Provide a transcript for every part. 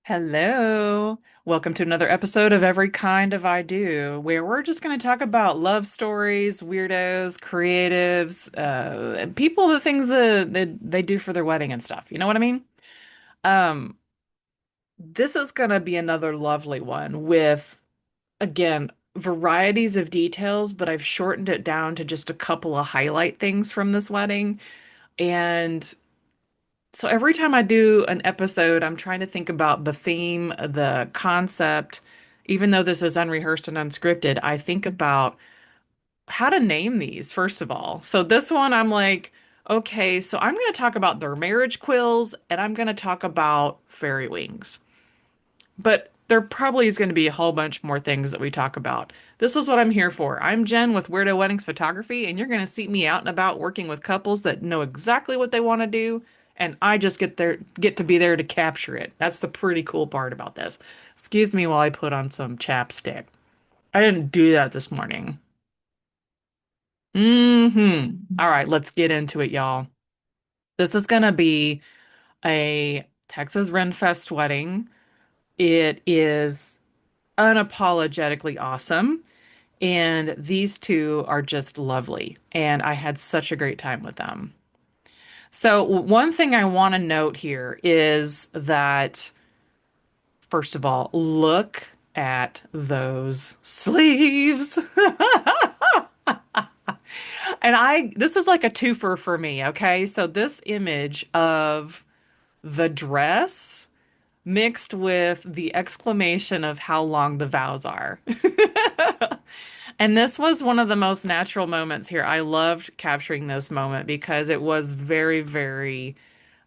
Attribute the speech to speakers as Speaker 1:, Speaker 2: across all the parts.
Speaker 1: Hello. Welcome to another episode of Every Kind of I Do, where we're just going to talk about love stories, weirdos, creatives, people, the things that they do for their wedding and stuff. You know what I mean? Um, this is going to be another lovely one with, again, varieties of details, but I've shortened it down to just a couple of highlight things from this wedding. And so every time I do an episode, I'm trying to think about the theme, the concept. Even though this is unrehearsed and unscripted, I think about how to name these, first of all. So this one, I'm like, okay, so I'm going to talk about their marriage quills and I'm going to talk about fairy wings. But there probably is going to be a whole bunch more things that we talk about. This is what I'm here for. I'm Jen with Weirdo Weddings Photography, and you're going to see me out and about working with couples that know exactly what they want to do, and I just get to be there to capture it. That's the pretty cool part about this. Excuse me while I put on some chapstick. I didn't do that this morning. All right, let's get into it, y'all. This is going to be a Texas Renfest wedding. It is unapologetically awesome. And these two are just lovely. And I had such a great time with them. So, one thing I want to note here is that, first of all, look at those sleeves. This is like a twofer for me, okay? So, this image of the dress mixed with the exclamation of how long the vows are. And this was one of the most natural moments here. I loved capturing this moment because it was very, very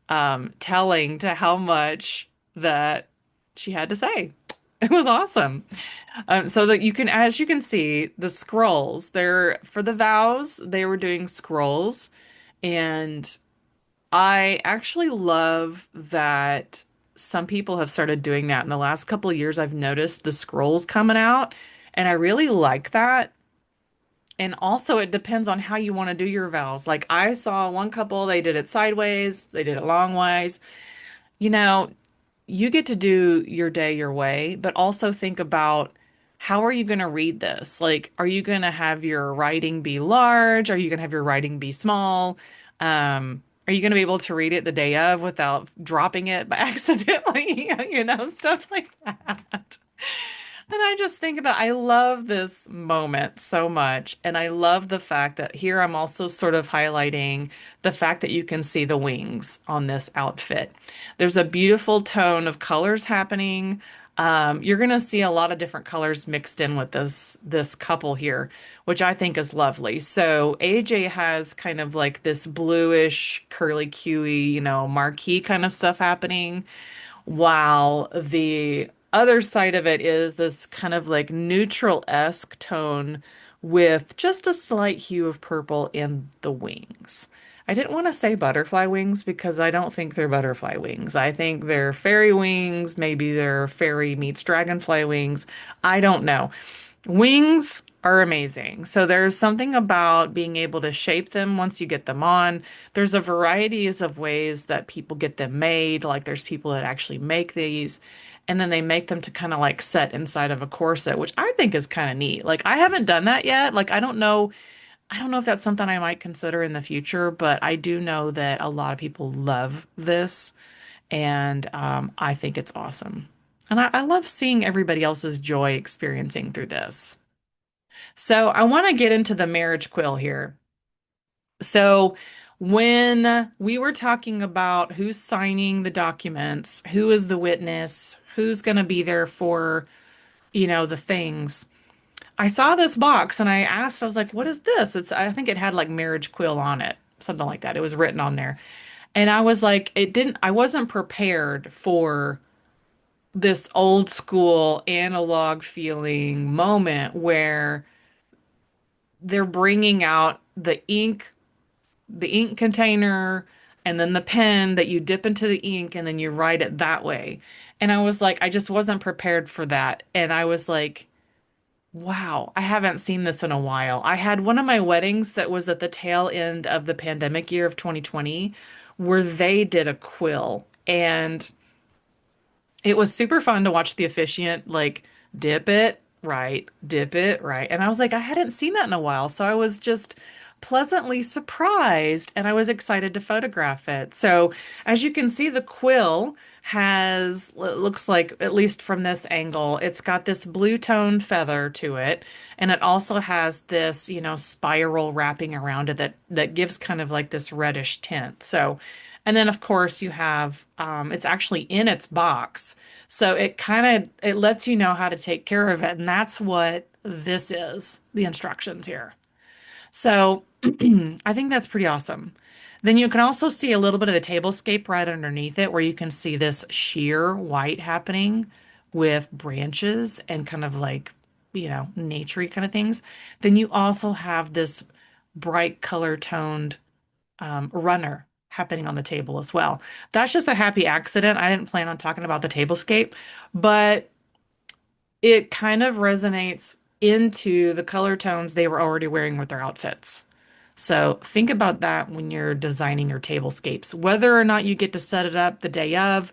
Speaker 1: telling to how much that she had to say. It was awesome. So that you can, as you can see, the scrolls, they're for the vows, they were doing scrolls. And I actually love that some people have started doing that in the last couple of years. I've noticed the scrolls coming out, and I really like that. And also, it depends on how you want to do your vows. Like, I saw one couple, they did it sideways, they did it long ways. You know, you get to do your day your way, but also think about how are you going to read this? Like, are you going to have your writing be large? Are you going to have your writing be small? Are you going to be able to read it the day of without dropping it by accidentally? Stuff like that. And I just think about, I love this moment so much. And I love the fact that here I'm also sort of highlighting the fact that you can see the wings on this outfit. There's a beautiful tone of colors happening. You're going to see a lot of different colors mixed in with this couple here, which I think is lovely. So AJ has kind of like this bluish, curly Q-y, marquee kind of stuff happening, while the other side of it is this kind of like neutral-esque tone with just a slight hue of purple in the wings. I didn't want to say butterfly wings because I don't think they're butterfly wings. I think they're fairy wings. Maybe they're fairy meets dragonfly wings. I don't know. Wings are amazing. So there's something about being able to shape them once you get them on. There's a varieties of ways that people get them made. Like there's people that actually make these and then they make them to kind of like set inside of a corset, which I think is kind of neat. Like I haven't done that yet. Like I don't know if that's something I might consider in the future, but I do know that a lot of people love this and I think it's awesome. And I love seeing everybody else's joy experiencing through this. So I want to get into the marriage quill here. So when we were talking about who's signing the documents, who is the witness, who's going to be there for, the things, I saw this box and I asked, I was like, what is this? I think it had like marriage quill on it, something like that. It was written on there. And I was like, I wasn't prepared for this old school analog feeling moment where they're bringing out the ink container and then the pen that you dip into the ink and then you write it that way. And I was like, I just wasn't prepared for that. And I was like, wow, I haven't seen this in a while. I had one of my weddings that was at the tail end of the pandemic year of 2020 where they did a quill. And It was super fun to watch the officiant like dip it right. And I was like, I hadn't seen that in a while. So I was just pleasantly surprised and I was excited to photograph it. So as you can see, the quill has, it looks like, at least from this angle, it's got this blue tone feather to it. And it also has this, spiral wrapping around it that gives kind of like this reddish tint. So, and then of course you have, it's actually in its box. So it lets you know how to take care of it. And that's what this is, the instructions here. So I think that's pretty awesome. Then you can also see a little bit of the tablescape right underneath it where you can see this sheer white happening with branches and kind of like, naturey kind of things. Then you also have this bright color toned runner happening on the table as well. That's just a happy accident. I didn't plan on talking about the tablescape, but it kind of resonates into the color tones they were already wearing with their outfits. So think about that when you're designing your tablescapes, whether or not you get to set it up the day of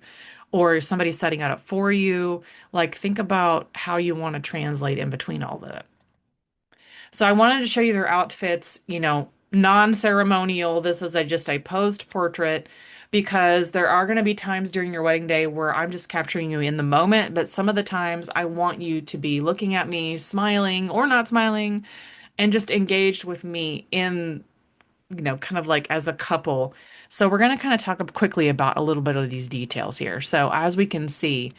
Speaker 1: or somebody's setting it up for you. Like think about how you want to translate in between all of it. So I wanted to show you their outfits, non-ceremonial. This is just a posed portrait because there are going to be times during your wedding day where I'm just capturing you in the moment, but some of the times I want you to be looking at me, smiling or not smiling, and just engaged with me in, kind of like as a couple. So we're going to kind of talk quickly about a little bit of these details here. So as we can see,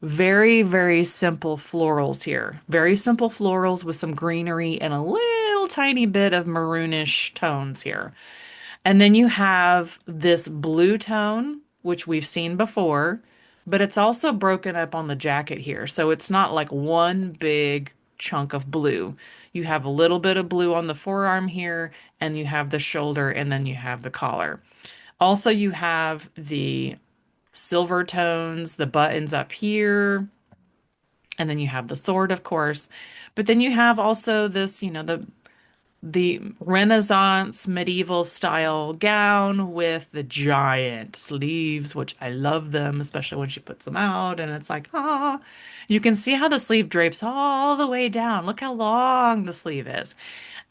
Speaker 1: very, very simple florals here. Very simple florals with some greenery and a little tiny bit of maroonish tones here. And then you have this blue tone, which we've seen before, but it's also broken up on the jacket here. So it's not like one big chunk of blue. You have a little bit of blue on the forearm here, and you have the shoulder, and then you have the collar. Also, you have the silver tones, the buttons up here, and then you have the sword, of course. But then you have also this, the Renaissance medieval style gown with the giant sleeves, which I love them, especially when she puts them out and it's like, ah. You can see how the sleeve drapes all the way down. Look how long the sleeve is.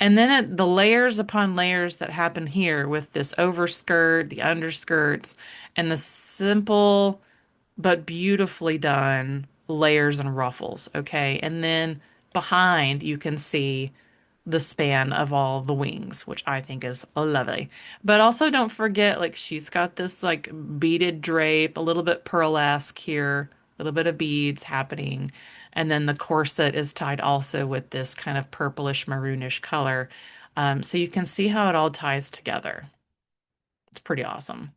Speaker 1: And then the layers upon layers that happen here with this overskirt, the underskirts, and the simple but beautifully done layers and ruffles, okay? And then behind you can see the span of all the wings, which I think is lovely. But also don't forget, like she's got this like beaded drape, a little bit pearlesque here, a little bit of beads happening. And then the corset is tied also with this kind of purplish maroonish color. So you can see how it all ties together. It's pretty awesome.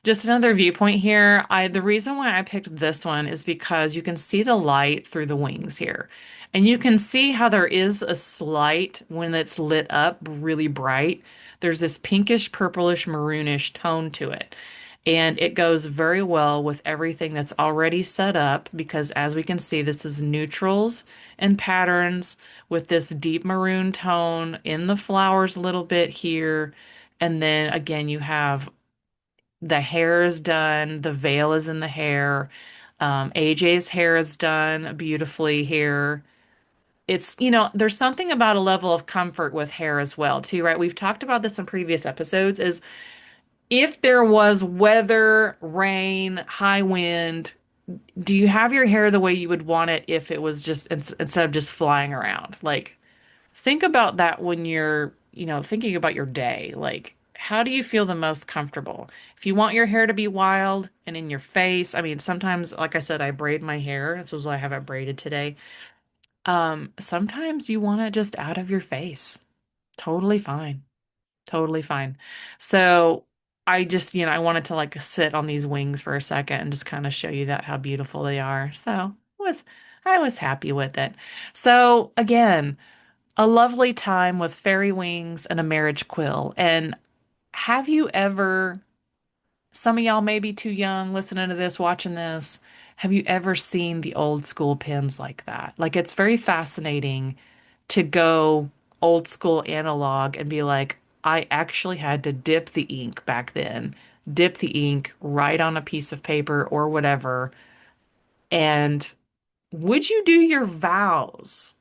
Speaker 1: Just another viewpoint here. The reason why I picked this one is because you can see the light through the wings here. And you can see how there is a slight, when it's lit up really bright, there's this pinkish, purplish, maroonish tone to it. And it goes very well with everything that's already set up because as we can see, this is neutrals and patterns with this deep maroon tone in the flowers a little bit here. And then again, you have the hair is done, the veil is in the hair. AJ's hair is done beautifully here. It's, there's something about a level of comfort with hair as well, too, right? We've talked about this in previous episodes, is if there was weather, rain, high wind, do you have your hair the way you would want it if it was just instead of just flying around? Like, think about that when you're, thinking about your day. Like, how do you feel the most comfortable? If you want your hair to be wild and in your face, I mean, sometimes, like I said, I braid my hair. This is why I have it braided today. Sometimes you want it just out of your face. Totally fine. Totally fine. So I just, I wanted to like sit on these wings for a second and just kind of show you that how beautiful they are. So I was happy with it. So again, a lovely time with fairy wings and a marriage quill. And have you ever, some of y'all may be too young listening to this, watching this, have you ever seen the old school pins like that? Like it's very fascinating to go old school analog and be like, I actually had to dip the ink back then, dip the ink right on a piece of paper or whatever, And would you do your vows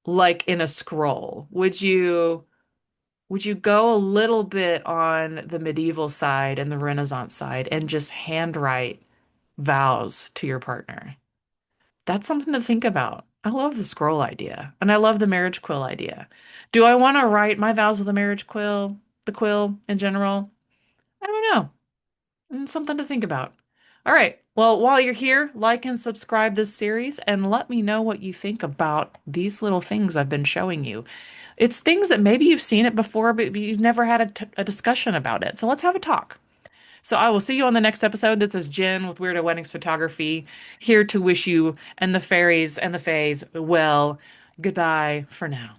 Speaker 1: like in a scroll? Would you go a little bit on the medieval side and the Renaissance side and just handwrite vows to your partner? That's something to think about. I love the scroll idea, and I love the marriage quill idea. Do I want to write my vows with a marriage quill, the quill in general? I don't know. Something to think about. All right. Well, while you're here, like and subscribe this series and let me know what you think about these little things I've been showing you. It's things that maybe you've seen it before, but you've never had a discussion about it. So let's have a talk. So I will see you on the next episode. This is Jen with Weirdo Weddings Photography, here to wish you and the fairies and the fays well. Goodbye for now.